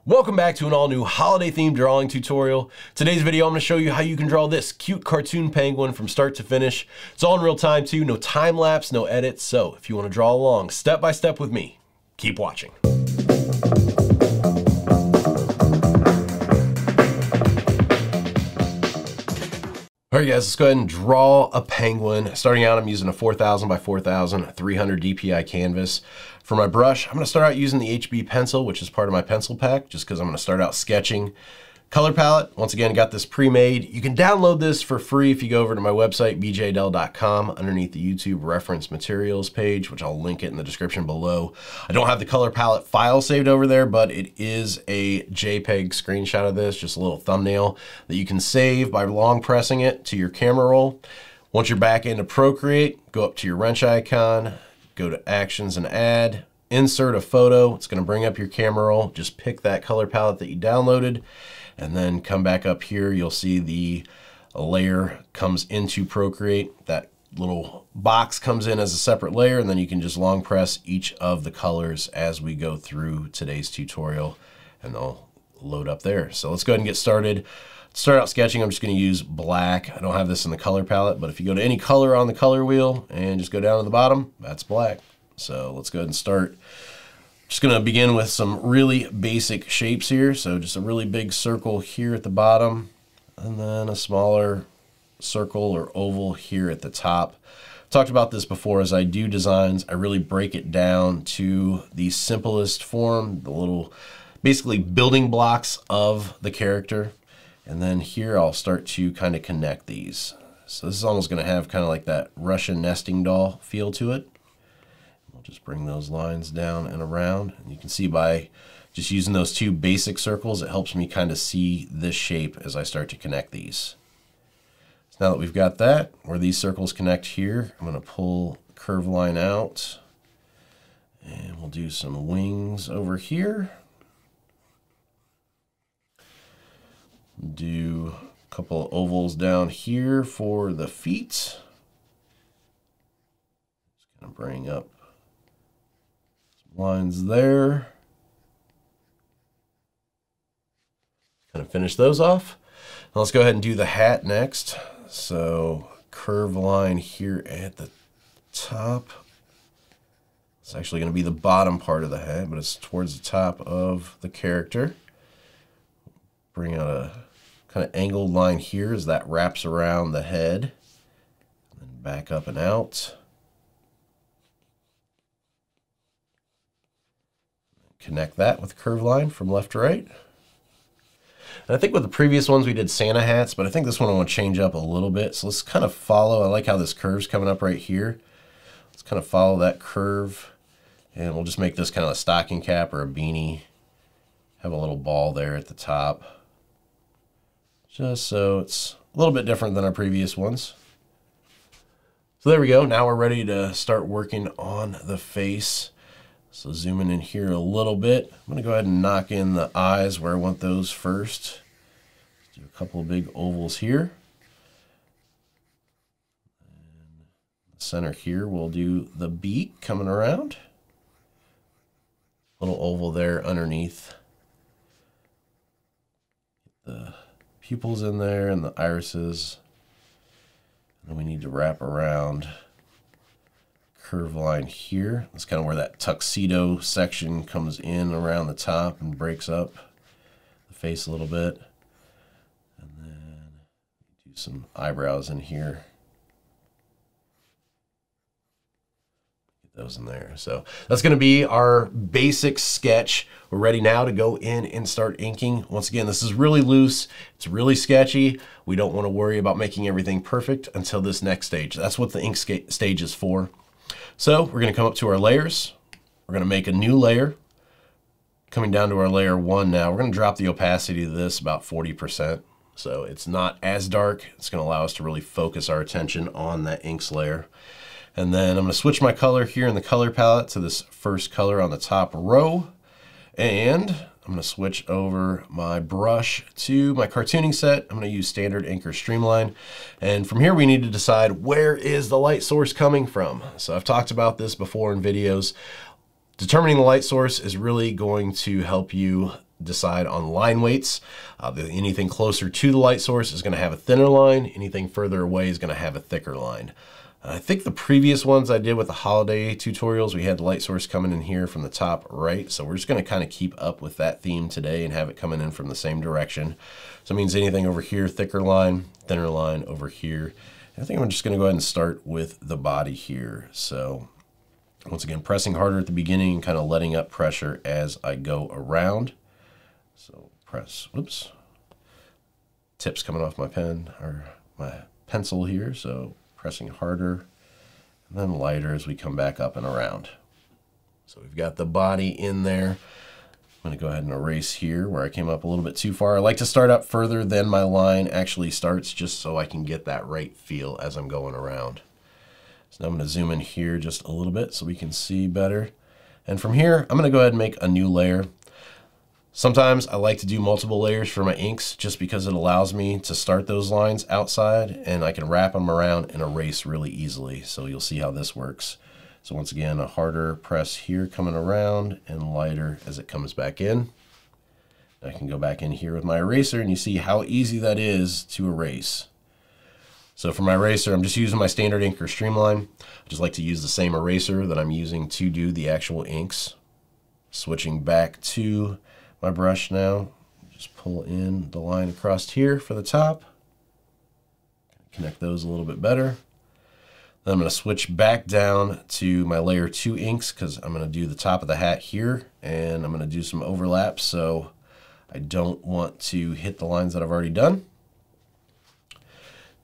Welcome back to an all new holiday themed drawing tutorial. Today's video, I'm gonna show you how you can draw this cute cartoon penguin from start to finish. It's all in real time too, no time lapse, no edits. So if you wanna draw along step by step with me, keep watching. All right guys, let's go ahead and draw a penguin. Starting out, I'm using a 4000 by 4000, 300 DPI canvas. For my brush, I'm gonna start out using the HB pencil, which is part of my pencil pack, just because I'm gonna start out sketching. Color palette, once again, got this pre-made. You can download this for free if you go over to my website, bjdell.com, underneath the YouTube reference materials page, which I'll link it in the description below. I don't have the color palette file saved over there, but it is a JPEG screenshot of this, just a little thumbnail that you can save by long pressing it to your camera roll. Once you're back into Procreate, go up to your wrench icon, go to Actions and Add, insert a photo. It's gonna bring up your camera roll. Just pick that color palette that you downloaded, and then come back up here. You'll see the layer comes into Procreate. That little box comes in as a separate layer, and then you can just long press each of the colors as we go through today's tutorial, and they'll load up there. So let's go ahead and get started. Start out sketching, I'm just gonna use black. I don't have this in the color palette, but if you go to any color on the color wheel and just go down to the bottom, that's black. So let's go ahead and start. Just gonna begin with some really basic shapes here. So just a really big circle here at the bottom, and then a smaller circle or oval here at the top. Talked about this before. As I do designs, I really break it down to the simplest form, the little basically building blocks of the character. And then here I'll start to kind of connect these. So this is almost gonna have kind of like that Russian nesting doll feel to it. We'll just bring those lines down and around. And you can see by just using those two basic circles, it helps me kind of see this shape as I start to connect these. So now that we've got that, where these circles connect here, I'm gonna pull the curve line out, and we'll do some wings over here. Do a couple of ovals down here for the feet. Just gonna bring up some lines there. Kind of finish those off. Now let's go ahead and do the hat next. So curve line here at the top. It's actually gonna be the bottom part of the hat, but it's towards the top of the character. Bring out a kind of angled line here as that wraps around the head, and then back up and out. Connect that with curve line from left to right. And I think with the previous ones we did Santa hats, but I think this one I want to change up a little bit. So let's kind of follow. I like how this curve's coming up right here. Let's kind of follow that curve, and we'll just make this kind of a stocking cap or a beanie. Have a little ball there at the top, just so it's a little bit different than our previous ones. So there we go. Now we're ready to start working on the face. So zooming in here a little bit, I'm gonna go ahead and knock in the eyes where I want those first. Let's do a couple of big ovals here. And the center here, we'll do the beak coming around. Little oval there underneath. The pupils in there and the irises. And then we need to wrap around curve line here. That's kind of where that tuxedo section comes in around the top and breaks up the face a little bit. And then do some eyebrows in here. Get those in there. So that's going to be our basic sketch. We're ready now to go in and start inking. Once again, this is really loose. It's really sketchy. We don't want to worry about making everything perfect until this next stage. That's what the ink stage is for. So we're going to come up to our layers. We're going to make a new layer. Coming down to our layer 1 now, we're going to drop the opacity of this about 40%. So it's not as dark. It's going to allow us to really focus our attention on that inks layer. And then I'm going to switch my color here in the color palette to this first color on the top row. And I'm going to switch over my brush to my cartooning set. I'm going to use standard ink or streamline. And from here, we need to decide where is the light source coming from. So I've talked about this before in videos. Determining the light source is really going to help you decide on line weights. Anything closer to the light source is going to have a thinner line. Anything further away is going to have a thicker line. I think the previous ones I did with the holiday tutorials, we had the light source coming in here from the top right. So we're just going to kind of keep up with that theme today and have it coming in from the same direction. So it means anything over here, thicker line, thinner line over here. And I think I'm just going to go ahead and start with the body here. So once again, pressing harder at the beginning and kind of letting up pressure as I go around. So press, whoops, tips coming off my pen or my pencil here. So pressing harder and then lighter as we come back up and around. So we've got the body in there. I'm going to go ahead and erase here where I came up a little bit too far. I like to start up further than my line actually starts, just so I can get that right feel as I'm going around. So now I'm going to zoom in here just a little bit so we can see better. And from here, I'm going to go ahead and make a new layer. Sometimes I like to do multiple layers for my inks just because it allows me to start those lines outside and I can wrap them around and erase really easily. So you'll see how this works. So once again, a harder press here coming around and lighter as it comes back in. I can go back in here with my eraser and you see how easy that is to erase. So for my eraser, I'm just using my standard ink or Streamline. I just like to use the same eraser that I'm using to do the actual inks. Switching back to my brush now, just pull in the line across here for the top. Connect those a little bit better. Then I'm going to switch back down to my layer 2 inks because I'm going to do the top of the hat here and I'm going to do some overlaps so I don't want to hit the lines that I've already done.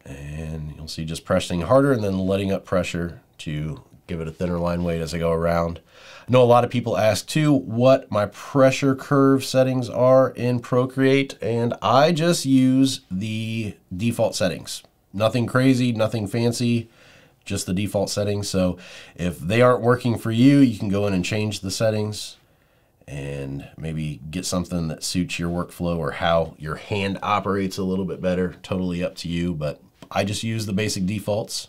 And you'll see just pressing harder and then letting up pressure to give it a thinner line weight as I go around. I know a lot of people ask too what my pressure curve settings are in Procreate, and I just use the default settings. Nothing crazy, nothing fancy, just the default settings. So if they aren't working for you, you can go in and change the settings and maybe get something that suits your workflow or how your hand operates a little bit better. Totally up to you, but I just use the basic defaults.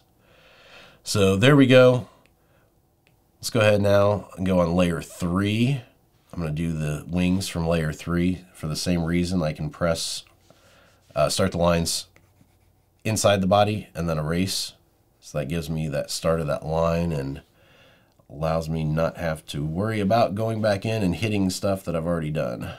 So there we go. Let's go ahead now and go on layer 3. I'm going to do the wings from layer 3 for the same reason. I can press, start the lines inside the body and then erase. So that gives me that start of that line and allows me not have to worry about going back in and hitting stuff that I've already done.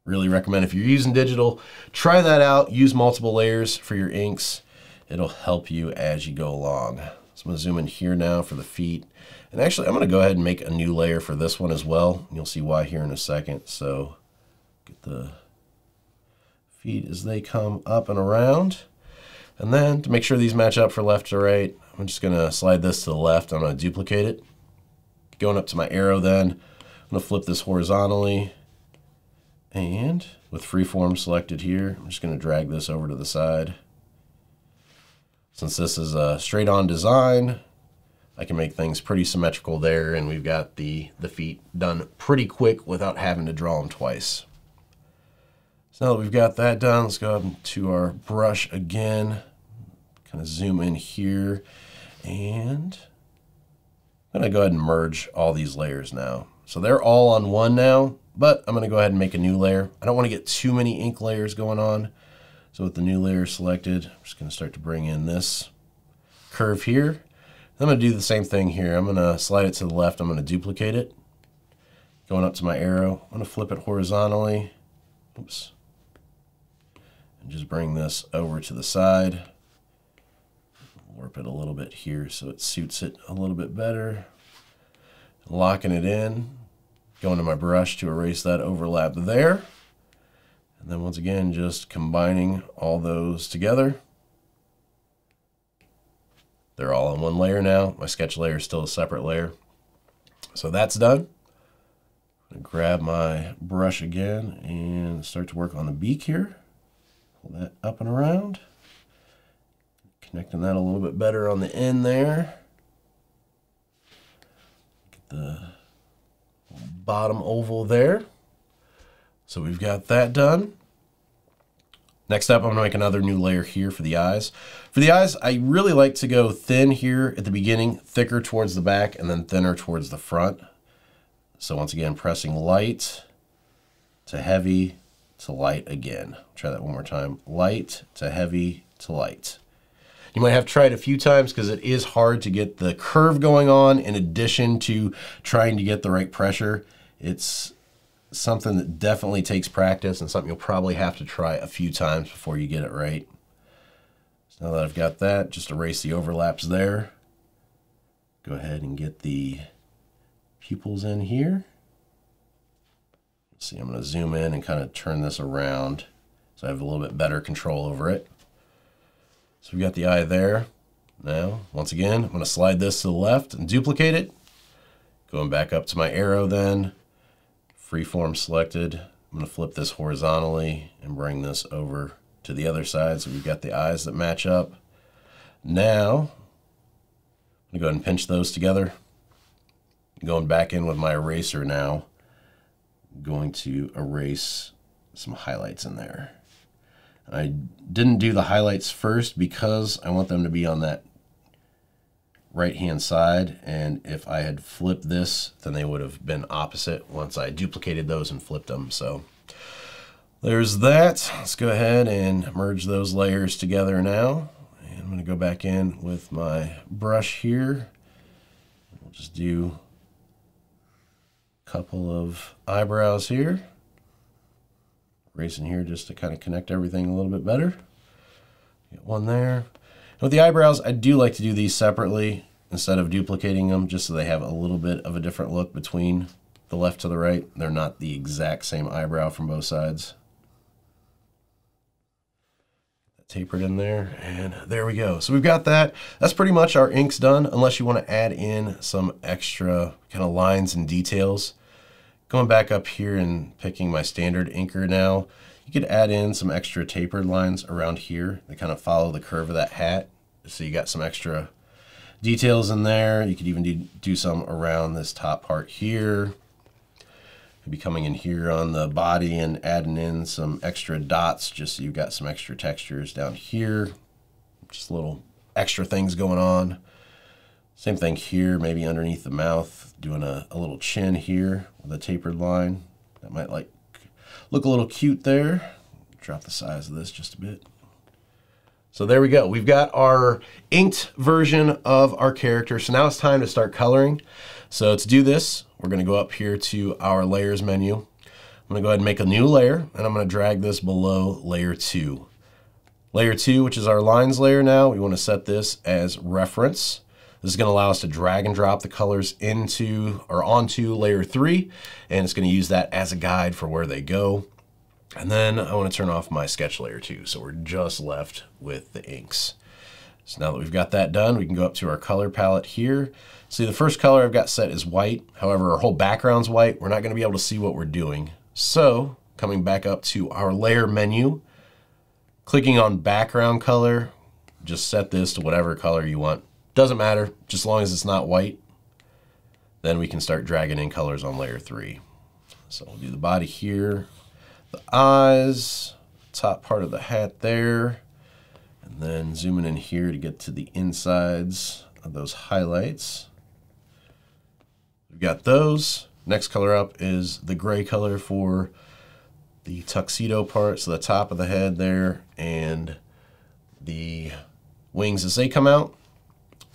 Really recommend if you're using digital, try that out. Use multiple layers for your inks. It'll help you as you go along. So I'm going to zoom in here now for the feet. And actually, I'm going to go ahead and make a new layer for this one as well. You'll see why here in a second. So get the feet as they come up and around. And then to make sure these match up for left to right, I'm just going to slide this to the left. I'm going to duplicate it. Going up to my arrow then, I'm going to flip this horizontally. And with freeform selected here, I'm just going to drag this over to the side. Since this is a straight-on design, I can make things pretty symmetrical there, and we've got the feet done pretty quick without having to draw them twice. So now that we've got that done, let's go up to our brush again, kind of zoom in here, and I'm going to go ahead and merge all these layers now. So they're all on one now, but I'm going to go ahead and make a new layer. I don't want to get too many ink layers going on. So with the new layer selected, I'm just going to start to bring in this curve here. I'm going to do the same thing here. I'm going to slide it to the left. I'm going to duplicate it. Going up to my arrow, I'm going to flip it horizontally. Oops. And just bring this over to the side. Warp it a little bit here so it suits it a little bit better. Locking it in. Going to my brush to erase that overlap there. And then once again, just combining all those together. They're all in one layer now. My sketch layer is still a separate layer. So that's done. I'm going to grab my brush again and start to work on the beak here. Pull that up and around. Connecting that a little bit better on the end there. Get the bottom oval there. So we've got that done. Next up, I'm going to make another new layer here for the eyes. For the eyes, I really like to go thin here at the beginning, thicker towards the back, and then thinner towards the front. So once again, pressing light to heavy to light again. Try that one more time. Light to heavy to light. You might have to try it a few times because it is hard to get the curve going on in addition to trying to get the right pressure. It's something that definitely takes practice and something you'll probably have to try a few times before you get it right. So now that I've got that, just erase the overlaps there. Go ahead and get the pupils in here. See, I'm going to zoom in and kind of turn this around so I have a little bit better control over it. So we've got the eye there. Now, once again, I'm going to slide this to the left and duplicate it. Going back up to my arrow then, freeform selected. I'm going to flip this horizontally and bring this over to the other side so we've got the eyes that match up. Now, I'm going to go ahead and pinch those together. Going back in with my eraser now, I'm going to erase some highlights in there. I didn't do the highlights first because I want them to be on that right-hand side, and if I had flipped this, then they would have been opposite once I duplicated those and flipped them. So there's that. Let's go ahead and merge those layers together now. And I'm going to go back in with my brush here. We'll just do a couple of eyebrows here. Erasing here just to kind of connect everything a little bit better. Get one there. And with the eyebrows, I do like to do these separately instead of duplicating them, just so they have a little bit of a different look between the left to the right. They're not the exact same eyebrow from both sides. Tapered in there, and there we go. So we've got that. That's pretty much our inks done, unless you want to add in some extra kind of lines and details. Going back up here and picking my standard inker now, you could add in some extra tapered lines around here that kind of follow the curve of that hat. So you got some extra details in there. You could even do some around this top part here. Maybe coming in here on the body and adding in some extra dots just so you've got some extra textures down here. Just little extra things going on. Same thing here, maybe underneath the mouth, doing a little chin here with a tapered line. That might look a little cute there. Drop the size of this just a bit. So there we go. We've got our inked version of our character. So now it's time to start coloring. So to do this, we're going to go up here to our layers menu. I'm going to go ahead and make a new layer, and I'm going to drag this below layer 2. Layer 2, which is our lines layer now, we want to set this as reference. This is going to allow us to drag and drop the colors into or onto layer 3, and it's going to use that as a guide for where they go. And then I want to turn off my sketch layer 2, so we're just left with the inks. So now that we've got that done, we can go up to our color palette here. See, the first color I've got set is white. However, our whole background's white. We're not going to be able to see what we're doing. So coming back up to our layer menu, clicking on background color, just set this to whatever color you want. Doesn't matter, just as long as it's not white. Then we can start dragging in colors on layer 3. So we'll do the body here, the eyes, top part of the hat there, and then zooming in here to get to the insides of those highlights. We've got those. Next color up is the gray color for the tuxedo part, so the top of the head there and the wings as they come out.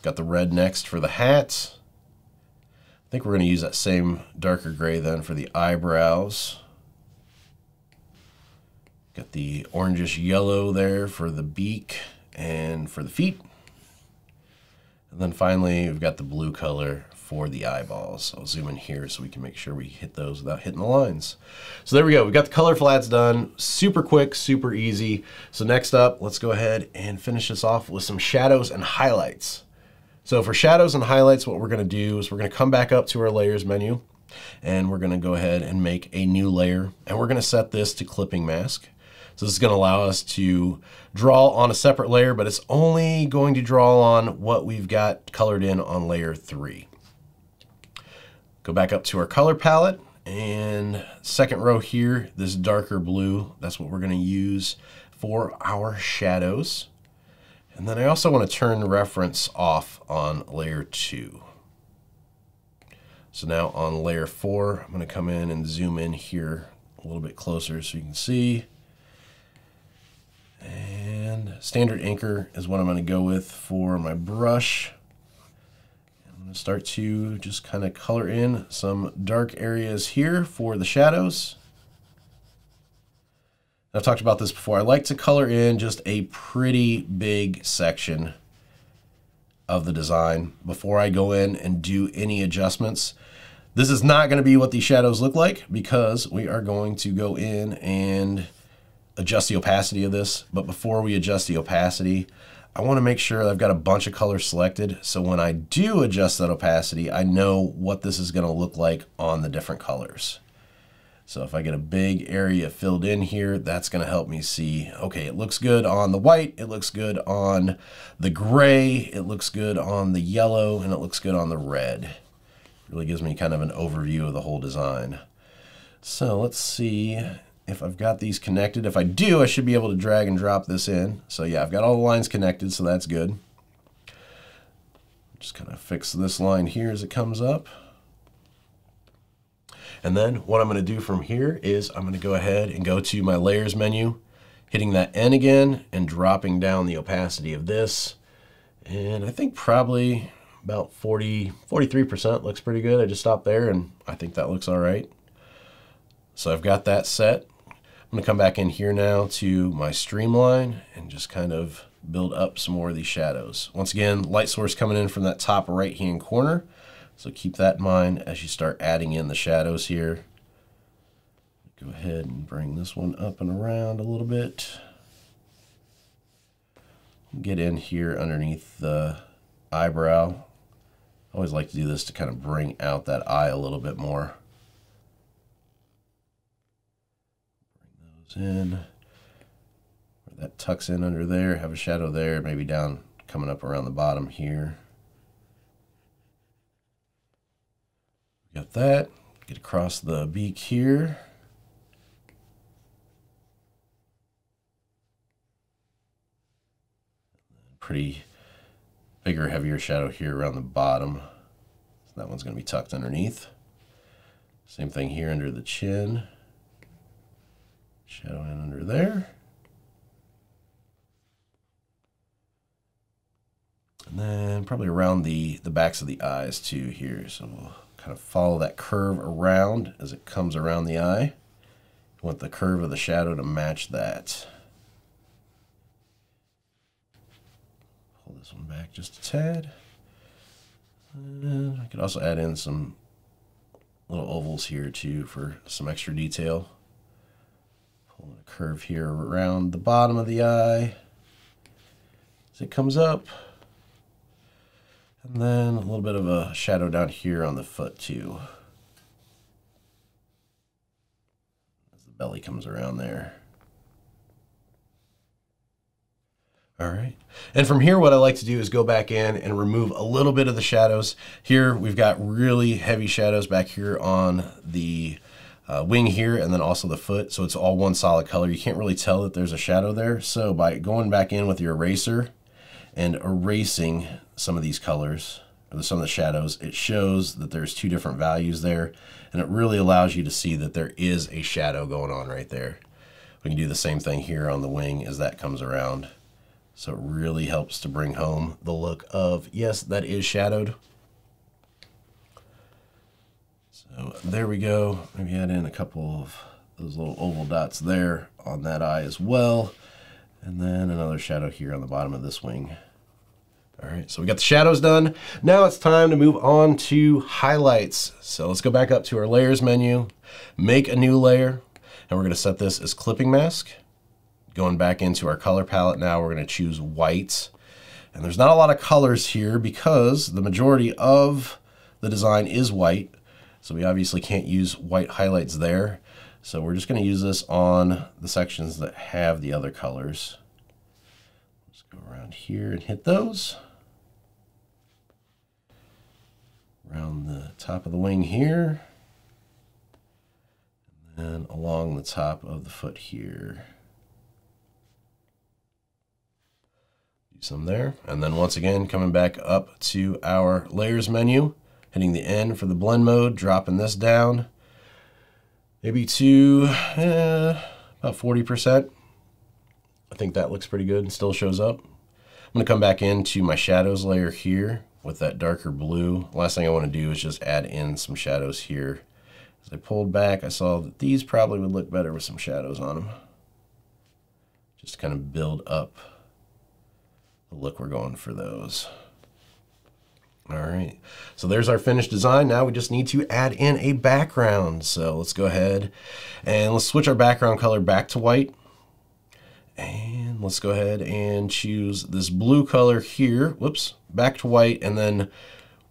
Got the red next for the hat. I think we're going to use that same darker gray then for the eyebrows. Got the orangish yellow there for the beak and for the feet. And then finally, we've got the blue color for the eyeballs. So I'll zoom in here so we can make sure we hit those without hitting the lines. So there we go. We've got the color flats done. Super quick, super easy. So next up, let's go ahead and finish this off with some shadows and highlights. So for shadows and highlights, what we're going to do is we're going to come back up to our layers menu, and we're going to go ahead and make a new layer, and we're going to set this to clipping mask. So this is going to allow us to draw on a separate layer, but it's only going to draw on what we've got colored in on layer 3. Go back up to our color palette, and second row here, this darker blue, that's what we're going to use for our shadows. And then I also want to turn reference off on layer 2. So now on layer 4, I'm going to come in and zoom in here a a little bit closer so you can see. And standard anchor is what I'm going to go with for my brush. I'm going to start to just kind of color in some dark areas here for the shadows. I've talked about this before. I like to color in just a pretty big section of the design before I go in and do any adjustments. This is not going to be what these shadows look like because we are going to go in and adjust the opacity of this. But before we adjust the opacity, I want to make sure I've got a bunch of colors selected. So when I do adjust that opacity, I know what this is going to look like on the different colors. So if I get a big area filled in here, that's going to help me see, okay, it looks good on the white, it looks good on the gray, it looks good on the yellow, and it looks good on the red. It really gives me kind of an overview of the whole design. So let's see if I've got these connected. If I do, I should be able to drag and drop this in. So yeah, I've got all the lines connected, so that's good. Just kind of fix this line here as it comes up. And then what I'm going to do from here is I'm going to go ahead and go to my layers menu, hitting that N again and dropping down the opacity of this. And I think probably about 43% looks pretty good. I just stopped there and I think that looks all right. So I've got that set. I'm going to come back in here now to my streamline and just kind of build up some more of these shadows. Once again, light source coming in from that top right hand corner. So keep that in mind as you start adding in the shadows here. Go ahead and bring this one up and around a little bit. Get in here underneath the eyebrow. I always like to do this to kind of bring out that eye a little bit more. Bring those in. Where that tucks in under there, have a shadow there, maybe down coming up around the bottom here. Got that. Get across the beak here. Pretty bigger, heavier shadow here around the bottom. So that one's going to be tucked underneath. Same thing here under the chin. Shadow in under there. And then probably around the backs of the eyes too here. So we'll kind of follow that curve around as it comes around the eye. You want the curve of the shadow to match that. Pull this one back just a tad. And I could also add in some little ovals here too for some extra detail. Pulling a curve here around the bottom of the eye as it comes up. And then a little bit of a shadow down here on the foot too. As the belly comes around there. All right. And from here, what I like to do is go back in and remove a little bit of the shadows. Here, we've got really heavy shadows back here on the wing here and then also the foot. So it's all one solid color. You can't really tell that there's a shadow there. So by going back in with your eraser and erasing some of these colors, or some of the shadows, it shows that there's two different values there, and it really allows you to see that there is a shadow going on right there. We can do the same thing here on the wing as that comes around. So it really helps to bring home the look of, yes, that is shadowed. So there we go. Maybe add in a couple of those little oval dots there on that eye as well. And then another shadow here on the bottom of this wing. All right, so we got the shadows done. Now it's time to move on to highlights. So let's go back up to our layers menu, make a new layer, and we're gonna set this as clipping mask. Going back into our color palette now, we're gonna choose white. And there's not a lot of colors here because the majority of the design is white. So we obviously can't use white highlights there. So we're just gonna use this on the sections that have the other colors. Let's go around here and hit those. Around the top of the wing here. And then along the top of the foot here. Do some there. And then once again, coming back up to our layers menu, hitting the N for the blend mode, dropping this down. maybe to about 40%. I think that looks pretty good and still shows up. I'm gonna come back into my shadows layer here with that darker blue. Last thing I wanna do is just add in some shadows here. As I pulled back, I saw that these probably would look better with some shadows on them. Just kind of build up the look we're going for those. All right, so there's our finished design. Now we just need to add in a background. So let's go ahead and let's switch our background color back to white. And let's go ahead and choose this blue color here. Whoops, back to white. And then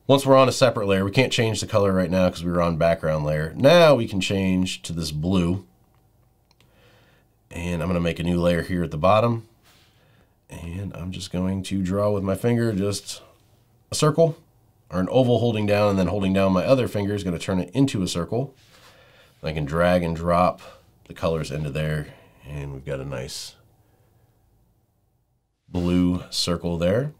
once we're on a separate layer, we can't change the color right now because we were on background layer. Now we can change to this blue. And I'm gonna make a new layer here at the bottom. And I'm just going to draw with my finger just a circle or an oval holding down, and then holding down my other finger is going to turn it into a circle. I can drag and drop the colors into there, and we've got a nice blue circle there.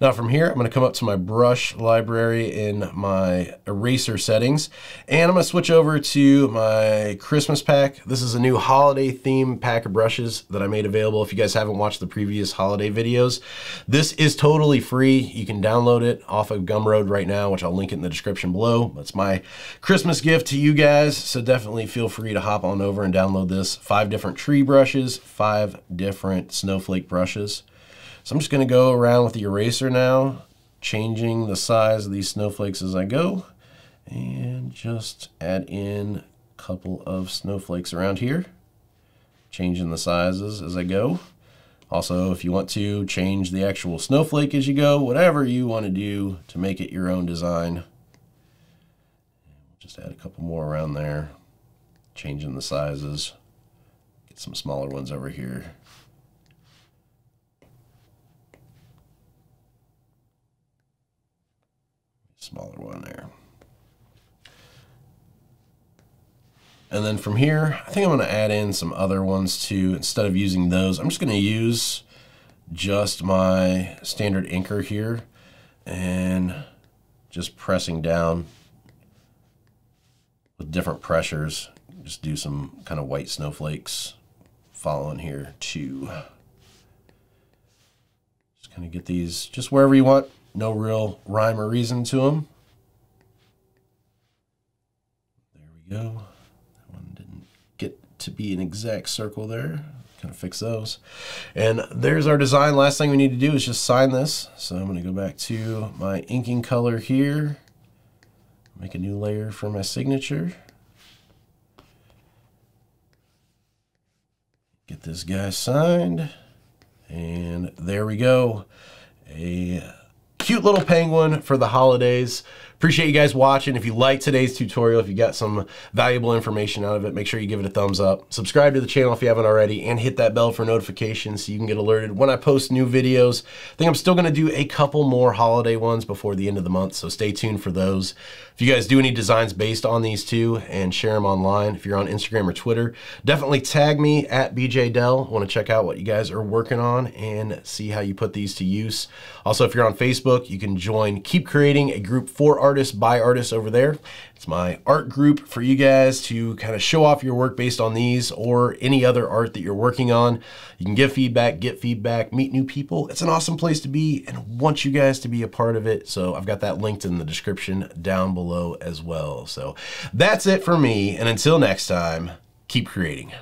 Now from here, I'm going to come up to my brush library in my eraser settings, and I'm going to switch over to my Christmas pack. This is a new holiday theme pack of brushes that I made available. If you guys haven't watched the previous holiday videos, this is totally free. You can download it off of Gumroad right now, which I'll link it in the description below. That's my Christmas gift to you guys, so definitely feel free to hop on over and download this. 5 different tree brushes, 5 different snowflake brushes. So I'm just going to go around with the eraser now, changing the size of these snowflakes as I go, and just add in a couple of snowflakes around here, changing the sizes as I go. Also, if you want to change the actual snowflake as you go, whatever you want to do to make it your own design. Just add a couple more around there, changing the sizes, get some smaller ones over here. Smaller one there. And then from here, I think I'm going to add in some other ones too. Instead of using those, I'm just going to use just my standard inker here and just pressing down with different pressures. Just do some kind of white snowflakes following here too. Just kind of get these just wherever you want. No real rhyme or reason to them. There we go. That one didn't get to be an exact circle there. Kind of fix those. And there's our design. Last thing we need to do is just sign this. So I'm going to go back to my inking color here. Make a new layer for my signature. Get this guy signed. And there we go. A cute little penguin for the holidays. Appreciate you guys watching. If you liked today's tutorial, if you got some valuable information out of it, make sure you give it a thumbs up. Subscribe to the channel if you haven't already, and hit that bell for notifications so you can get alerted when I post new videos. I think I'm still gonna do a couple more holiday ones before the end of the month, so stay tuned for those. If you guys do any designs based on these two and share them online, if you're on Instagram or Twitter, definitely tag me at BJDell. I wanna check out what you guys are working on and see how you put these to use. Also, if you're on Facebook, you can join Keep Creating, a group for artists by artists over there. It's my art group for you guys to kind of show off your work based on these or any other art that you're working on. You can give feedback, get feedback, meet new people. It's an awesome place to be and want you guys to be a part of it. So I've got that linked in the description down below as well. So that's it for me. And until next time, keep creating.